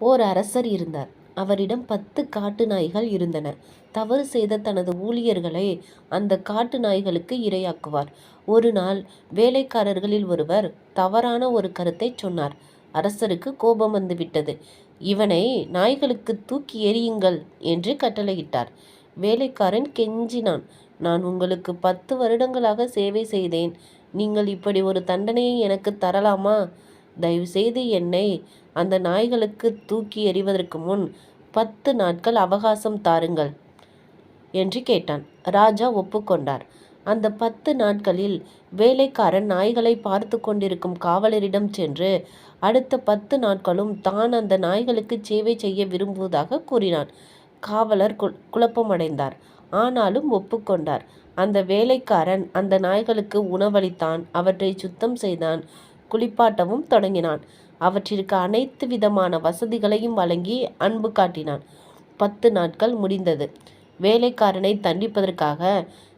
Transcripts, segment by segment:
ஓர் அரசர் இருந்தார். அவரிடம் 10 காட்டு நாய்கள் இருந்தன. தவறு செய்த தனது ஊழியர்களை அந்த காட்டு நாய்களுக்கு இரையாக்குவார். ஒரு நாள் வேலைக்காரர்களில் ஒருவர் தவறான ஒரு கருத்தை சொன்னார். அரசருக்கு கோபம் வந்துவிட்டது. இவனை நாய்களுக்கு தூக்கி எறியுங்கள் என்று கட்டளையிட்டார். வேலைக்காரன் கெஞ்சினான். நான் உங்களுக்கு 10 வருடங்களாக சேவை செய்தேன். நீங்கள் இப்படி ஒரு தண்டனையை எனக்கு தரலாமா? தயவுசெய்து என்னை அந்த நாய்களுக்கு தூக்கி எறிவதற்கு முன் 10 நாட்கள் அவகாசம் தாருங்கள் என்று கேட்டான். ராஜா ஒப்புக்கொண்டார். அந்த 10 நாட்களில் வேலைக்காரன் நாய்களை பார்த்து கொண்டிருக்கும் காவலரிடம் சென்று அடுத்த 10 நாட்களும் தான் அந்த நாய்களுக்கு சேவை செய்ய விரும்புவதாக கூறினான். காவலர் குழப்பமடைந்தார். ஆனாலும் ஒப்புக்கொண்டார். அந்த வேலைக்காரன் அந்த நாய்களுக்கு உணவளித்தான், அவற்றை சுத்தம் செய்தான், குளிப்பாட்டவும் தொடங்கினான். அவற்றிற்கு அனைத்து விதமான வசதிகளையும் வழங்கி அன்பு காட்டினான். 10 நாட்கள் முடிந்தது. வேலைக்காரனை தண்டிப்பதற்காக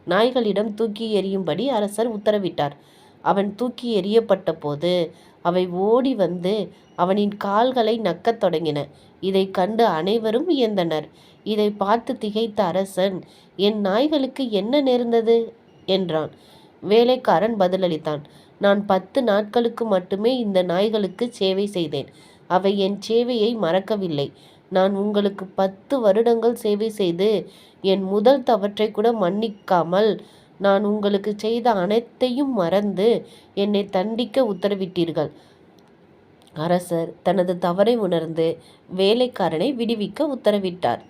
நாய்களிடம் தூக்கி எறியும்படி அரசர் உத்தரவிட்டார். அவன் தூக்கி எறியப்பட்ட போது அவை ஓடி வந்து அவனின் கால்களை நக்கத் தொடங்கின. இதை கண்டு அனைவரும் வியந்தனர். இதை பார்த்து திகைத்த அரசன், என் நாய்களுக்கு என்ன நேர்ந்தது என்றான். வேலைக்காரன் பதிலளித்தான், நான் 10 நாட்களுக்கு மட்டுமே இந்த நாய்களுக்கு சேவை செய்தேன். அவை என் சேவையை மறக்கவில்லை. நான் உங்களுக்கு 10 வருடங்கள் சேவை செய்து என் முதல் தவற்றை கூட மன்னிக்காமல் நான் உங்களுக்கு செய்த அனைத்தையும் மறந்து என்னை தண்டிக்க உத்தரவிட்டீர்கள். அரசர் தனது தவறை உணர்ந்து வேலைக்காரனை விடுவிக்க உத்தரவிட்டார்.